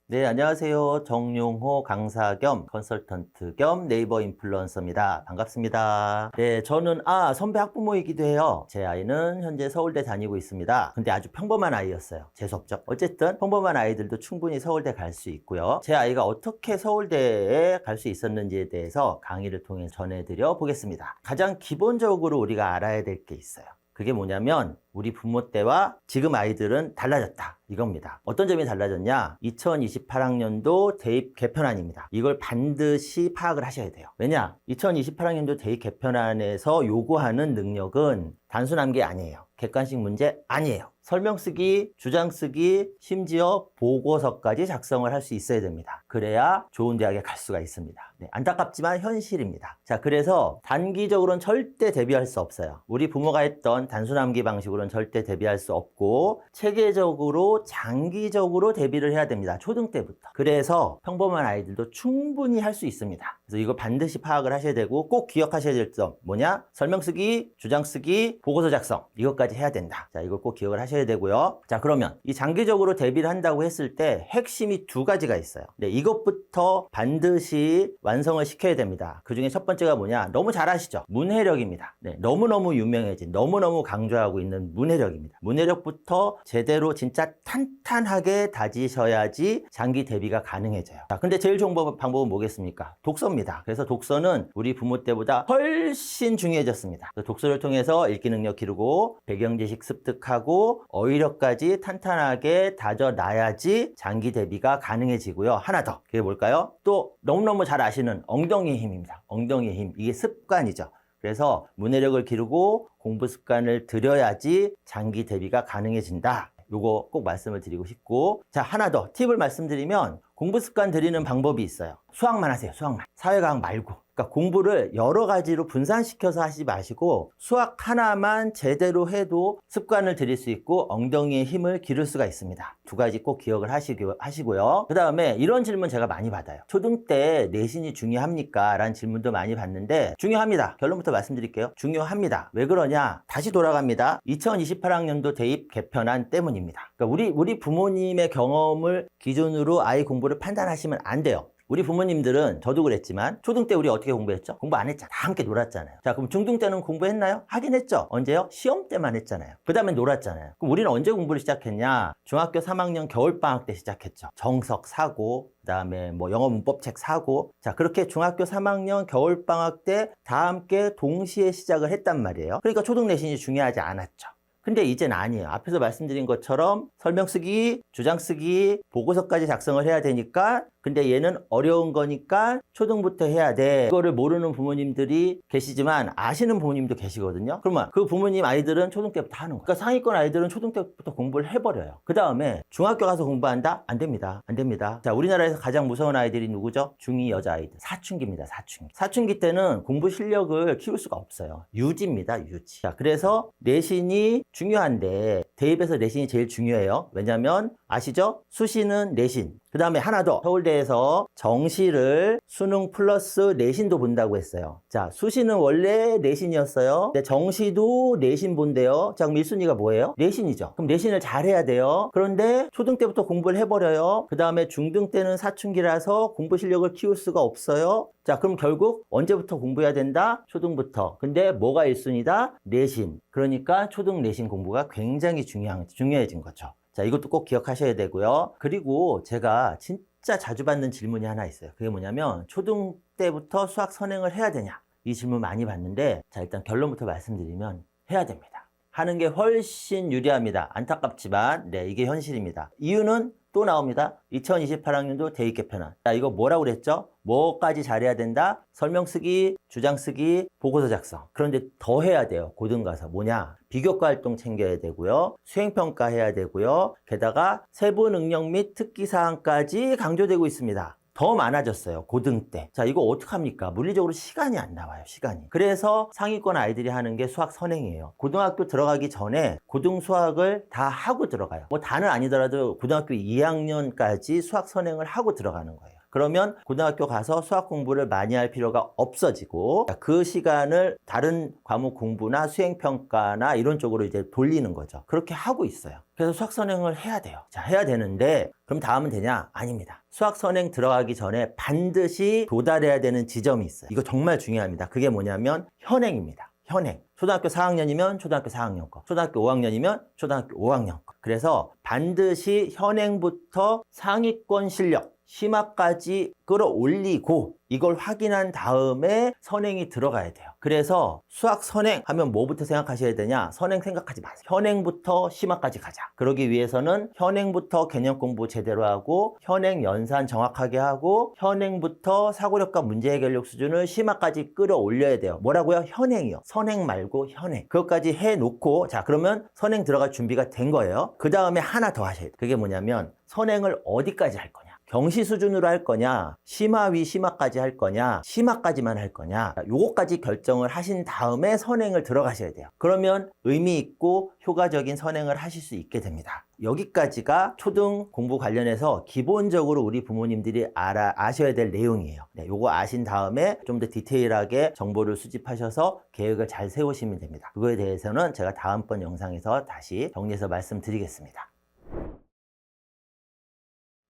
네, 안녕하세요. 정용호 강사 겸 컨설턴트 겸 네이버 인플루언서입니다. 반갑습니다. 네, 저는 선배 학부모이기도 해요. 제 아이는 현재 서울대 다니고 있습니다. 근데 아주 평범한 아이였어요. 재수없죠. 어쨌든 평범한 아이들도 충분히 서울대 갈 수 있고요. 제 아이가 어떻게 서울대에 갈 수 있었는지에 대해서 강의를 통해 전해드려 보겠습니다. 가장 기본적으로 우리가 알아야 될 게 있어요. 그게 뭐냐면 우리 부모 때와 지금 아이들은 달라졌다 이겁니다. 어떤 점이 달라졌냐? 2028학년도 대입 개편안입니다. 이걸 반드시 파악을 하셔야 돼요. 왜냐? 2028학년도 대입 개편안에서 요구하는 능력은 단순한 게 아니에요. 객관식 문제 아니에요. 설명 쓰기, 주장 쓰기, 심지어 보고서까지 작성을 할 수 있어야 됩니다. 그래야 좋은 대학에 갈 수가 있습니다. 네, 안타깝지만 현실입니다. 자, 그래서 단기적으로는 절대 대비할 수 없어요. 우리 부모가 했던 단순 암기 방식으로는 절대 대비할 수 없고 체계적으로 장기적으로 대비를 해야 됩니다. 초등 때부터. 그래서 평범한 아이들도 충분히 할 수 있습니다. 그래서 이거 반드시 파악을 하셔야 되고 꼭 기억하셔야 될 점 뭐냐? 설명 쓰기, 주장 쓰기, 보고서 작성 이것까지 해야 된다. 자, 이걸 꼭 기억을 하셔야 되고요. 자, 그러면 이 장기적으로 대비를 한다고 했을 때 핵심이 두 가지가 있어요. 네, 이것부터 반드시 완성을 시켜야 됩니다. 그 중에 첫 번째가 뭐냐? 너무 잘 아시죠? 문해력입니다. 네, 너무너무 유명해진, 너무너무 강조하고 있는 문해력입니다. 문해력부터 제대로 진짜 탄탄하게 다지셔야지 장기 대비가 가능해져요. 자, 근데 제일 좋은 방법은 뭐겠습니까? 독서입니다. 그래서 독서는 우리 부모 때보다 훨씬 중요해졌습니다. 독서를 통해서 읽기 능력 기르고 배경 지식 습득하고 어휘력까지 탄탄하게 다져놔야지 장기 대비가 가능해지고요. 하나 더, 그게 뭘까요? 또 너무너무 잘 아시는 엉덩이의 힘입니다. 엉덩이의 힘, 이게 습관이죠. 그래서 문해력을 기르고 공부 습관을 들여야지 장기 대비가 가능해진다. 요거 꼭 말씀을 드리고 싶고, 자, 하나 더 팁을 말씀드리면 공부 습관 들이는 방법이 있어요. 수학만 하세요. 수학만. 사회과학 말고. 그러니까 공부를 여러 가지로 분산시켜서 하지 마시고 수학 하나만 제대로 해도 습관을 들일 수 있고 엉덩이의 힘을 기를 수가 있습니다. 두 가지 꼭 기억을 하시고요. 그 다음에 이런 질문 제가 많이 받아요. 초등 때 내신이 중요합니까? 라는 질문도 많이 받는데 중요합니다. 결론부터 말씀드릴게요. 중요합니다. 왜 그러냐? 다시 돌아갑니다. 2028학년도 대입 개편안 때문입니다. 그러니까 우리 부모님의 경험을 기준으로 아이 공부를 판단하시면 안 돼요. 우리 부모님들은 저도 그랬지만 초등 때 우리 어떻게 공부했죠? 공부 안 했잖아. 다 함께 놀았잖아요. 자, 그럼 중등 때는 공부했나요? 하긴 했죠. 언제요? 시험 때만 했잖아요. 그 다음에 놀았잖아요. 그럼 우리는 언제 공부를 시작했냐? 중학교 3학년 겨울방학 때 시작했죠. 정석 사고, 그 다음에 뭐 영어 문법책 사고. 자, 그렇게 중학교 3학년 겨울방학 때 다 함께 동시에 시작을 했단 말이에요. 그러니까 초등 내신이 중요하지 않았죠. 근데 이젠 아니에요. 앞에서 말씀드린 것처럼 설명 쓰기, 주장 쓰기, 보고서까지 작성을 해야 되니까 근데 얘는 어려운 거니까 초등부터 해야 돼. 이거를 모르는 부모님들이 계시지만 아시는 부모님도 계시거든요. 그러면 그 부모님 아이들은 초등 때부터 하는 거예요. 그러니까 상위권 아이들은 초등 때부터 공부를 해버려요. 그 다음에 중학교 가서 공부한다? 안 됩니다. 안 됩니다. 자, 우리나라에서 가장 무서운 아이들이 누구죠? 중2 여자아이들. 사춘기입니다. 사춘기. 사춘기 때는 공부 실력을 키울 수가 없어요. 유지입니다. 유지. 자, 그래서 내신이 중요한데 대입에서 내신이 제일 중요해요. 왜냐면 아시죠? 수시는 내신. 그 다음에 하나 더 서울대에서 정시를 수능 플러스 내신도 본다고 했어요. 자, 수시는 원래 내신이었어요. 근데 정시도 내신 본대요. 자, 그럼 1순위가 뭐예요? 내신이죠. 그럼 내신을 잘 해야 돼요. 그런데 초등 때부터 공부를 해버려요. 그 다음에 중등 때는 사춘기라서 공부 실력을 키울 수가 없어요. 자, 그럼 결국 언제부터 공부해야 된다? 초등부터. 근데 뭐가 1순위다? 내신. 그러니까 초등 내신 공부가 굉장히 중요해진 거죠. 자, 이것도 꼭 기억하셔야 되고요. 그리고 제가 진짜 자주 받는 질문이 하나 있어요. 그게 뭐냐면 초등 때부터 수학 선행을 해야 되냐? 이 질문 많이 받는데 자, 일단 결론부터 말씀드리면 해야 됩니다. 하는 게 훨씬 유리합니다. 안타깝지만 네, 이게 현실입니다. 이유는 또 나옵니다. 2028학년도 대입 개편안. 자, 이거 뭐라고 그랬죠? 뭐까지 잘해야 된다? 설명 쓰기, 주장 쓰기, 보고서 작성. 그런데 더 해야 돼요. 고등 가서. 뭐냐? 비교과 활동 챙겨야 되고요. 수행평가 해야 되고요. 게다가 세부 능력 및 특기사항까지 강조되고 있습니다. 더 많아졌어요. 고등 때. 자, 이거 어떡합니까? 물리적으로 시간이 안 나와요. 시간이. 그래서 상위권 아이들이 하는 게 수학 선행이에요. 고등학교 들어가기 전에 고등 수학을 다 하고 들어가요. 뭐 다는 아니더라도 고등학교 2학년까지 수학 선행을 하고 들어가는 거예요. 그러면 고등학교 가서 수학 공부를 많이 할 필요가 없어지고 그 시간을 다른 과목 공부나 수행평가나 이런 쪽으로 이제 돌리는 거죠. 그렇게 하고 있어요. 그래서 수학 선행을 해야 돼요. 자, 해야 되는데 그럼 다음은 되냐? 아닙니다. 수학 선행 들어가기 전에 반드시 도달해야 되는 지점이 있어요. 이거 정말 중요합니다. 그게 뭐냐면 현행입니다. 현행. 초등학교 4학년이면 초등학교 4학년 거, 초등학교 5학년이면 초등학교 5학년 거. 그래서 반드시 현행부터 상위권 실력, 심화까지 끌어올리고 이걸 확인한 다음에 선행이 들어가야 돼요. 그래서 수학 선행 하면 뭐부터 생각하셔야 되냐? 선행 생각하지 마세요. 현행부터 심화까지 가자. 그러기 위해서는 현행부터 개념 공부 제대로 하고 현행 연산 정확하게 하고 현행부터 사고력과 문제 해결력 수준을 심화까지 끌어올려야 돼요. 뭐라고요? 현행이요. 선행 말고 현행. 그것까지 해놓고 자 그러면 선행 들어갈 준비가 된 거예요. 그 다음에 하나 더 하셔야 돼요. 그게 뭐냐면 선행을 어디까지 할 거냐? 경시 수준으로 할 거냐, 심화 심화까지 할 거냐, 심화까지만 할 거냐, 요거까지 결정을 하신 다음에 선행을 들어가셔야 돼요. 그러면 의미 있고 효과적인 선행을 하실 수 있게 됩니다. 여기까지가 초등 공부 관련해서 기본적으로 우리 부모님들이 아셔야 될 내용이에요. 네, 요거 아신 다음에 좀 더 디테일하게 정보를 수집하셔서 계획을 잘 세우시면 됩니다. 그거에 대해서는 제가 다음번 영상에서 다시 정리해서 말씀드리겠습니다.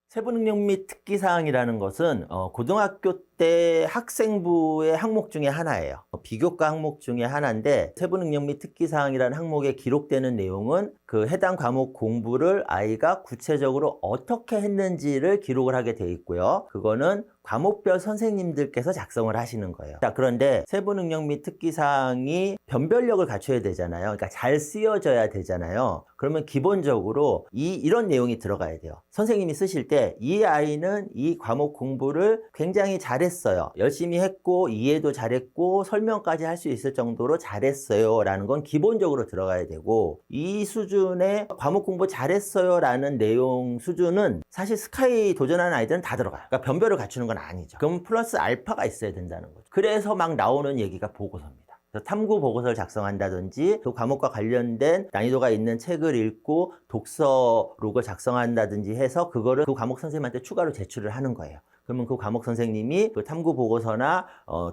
세부능력 및 특기사항이라는 것은 고등학교 때 학생부의 항목 중에 하나예요. 비교과 항목 중에 하나인데 세부능력 및 특기사항이라는 항목에 기록되는 내용은 그 해당 과목 공부를 아이가 구체적으로 어떻게 했는지를 기록을 하게 돼 있고요. 그거는 과목별 선생님들께서 작성을 하시는 거예요. 자, 그런데 세부능력 및 특기사항이 변별력을 갖춰야 되잖아요. 그러니까 잘 쓰여져야 되잖아요. 그러면 기본적으로 이런 내용이 들어가야 돼요. 선생님이 쓰실 때 이 아이는 이 과목 공부를 굉장히 잘했어요. 열심히 했고 이해도 잘했고 설명까지 할 수 있을 정도로 잘했어요 라는 건 기본적으로 들어가야 되고 이 수준의 과목 공부 잘했어요 라는 내용 수준은 사실 스카이 도전하는 아이들은 다 들어가요. 그러니까 변별을 갖추는 건 아니죠. 그럼 플러스 알파가 있어야 된다는 거죠. 그래서 막 나오는 얘기가 보고서입니다. 탐구 보고서를 작성한다든지 그 과목과 관련된 난이도가 있는 책을 읽고 독서록을 작성한다든지 해서 그거를 그 과목 선생님한테 추가로 제출을 하는 거예요. 그러면 그 과목 선생님이 그 탐구 보고서나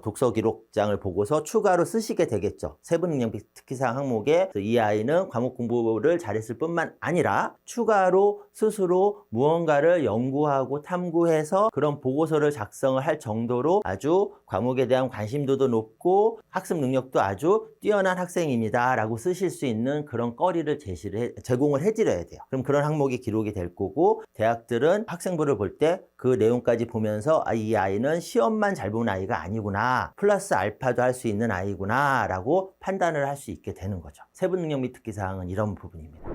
독서 기록장을 보고서 추가로 쓰시게 되겠죠. 세부능력 특기사항 항목에 이 아이는 과목 공부를 잘했을 뿐만 아니라 추가로 스스로 무언가를 연구하고 탐구해서 그런 보고서를 작성을 할 정도로 아주 과목에 대한 관심도도 높고 학습 능력도 아주 뛰어난 학생입니다 라고 쓰실 수 있는 그런 거리를 제공을 해드려야 돼요. 그럼 그런 항목이 기록이 될 거고 대학들은 학생부를 볼 때 그 내용까지 보면서 이 아이는 시험만 잘 보는 아이가 아니구나, 플러스 알파도 할 수 있는 아이구나 라고 판단을 할 수 있게 되는 거죠. 세부능력 및 특기사항은 이런 부분입니다.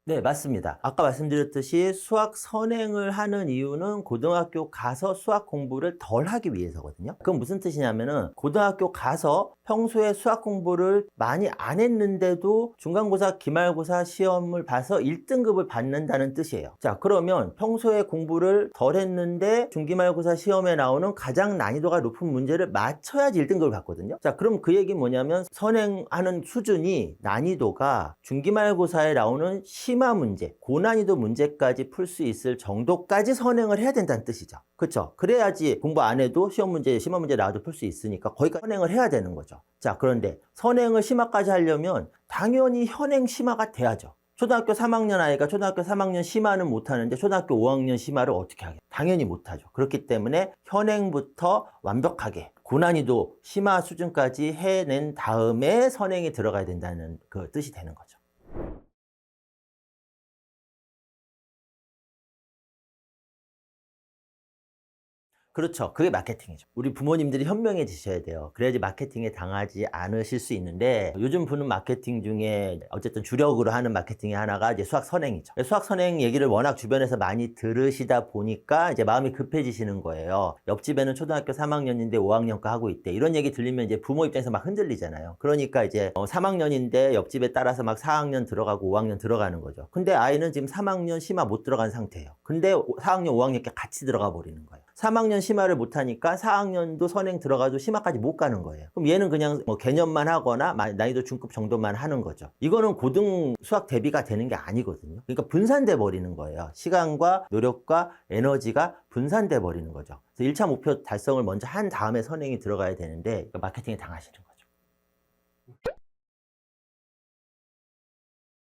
네, 맞습니다. 아까 말씀드렸듯이 수학 선행을 하는 이유는 고등학교 가서 수학 공부를 덜 하기 위해서거든요. 그건 무슨 뜻이냐면은 고등학교 가서 평소에 수학 공부를 많이 안 했는데도 중간고사, 기말고사 시험을 봐서 1등급을 받는다는 뜻이에요. 자, 그러면 평소에 공부를 덜 했는데 중기말고사 시험에 나오는 가장 난이도가 높은 문제를 맞춰야지 1등급을 받거든요. 자, 그럼 그 얘기는 뭐냐면 선행하는 수준이 난이도가 중기말고사에 나오는 심화 문제, 고난이도 문제까지 풀 수 있을 정도까지 선행을 해야 된다는 뜻이죠. 그렇죠? 그래야지 공부 안 해도 시험 문제, 심화 문제 나와도 풀 수 있으니까 거기까지 선행을 해야 되는 거죠. 자, 그런데 선행을 심화까지 하려면 당연히 현행 심화가 돼야죠. 초등학교 3학년 아이가 초등학교 3학년 심화는 못하는데 초등학교 5학년 심화를 어떻게 하겠어요? 당연히 못하죠. 그렇기 때문에 현행부터 완벽하게 고난이도 심화 수준까지 해낸 다음에 선행이 들어가야 된다는 그 뜻이 되는 거죠. 그렇죠. 그게 마케팅이죠. 우리 부모님들이 현명해지셔야 돼요. 그래야지 마케팅에 당하지 않으실 수 있는데 요즘 보는 마케팅 중에 어쨌든 주력으로 하는 마케팅의 하나가 이제 수학 선행이죠. 수학 선행 얘기를 워낙 주변에서 많이 들으시다 보니까 이제 마음이 급해지시는 거예요. 옆집에는 초등학교 3학년인데 5학년과 하고 있대. 이런 얘기 들리면 이제 부모 입장에서 막 흔들리잖아요. 그러니까 이제 3학년인데 옆집에 따라서 막 4학년 들어가고 5학년 들어가는 거죠. 근데 아이는 지금 3학년 심화 못 들어간 상태예요. 근데 4학년, 5학년께 같이 들어가 버리는 거예요. 3학년 심화를 못하니까 4학년도 선행 들어가도 심화까지 못 가는 거예요. 그럼 얘는 그냥 뭐 개념만 하거나 난이도 중급 정도만 하는 거죠. 이거는 고등 수학 대비가 되는 게 아니거든요. 그러니까 분산돼 버리는 거예요. 시간과 노력과 에너지가 분산돼 버리는 거죠. 그래서 1차 목표 달성을 먼저 한 다음에 선행이 들어가야 되는데 마케팅에 당하시는 거예요.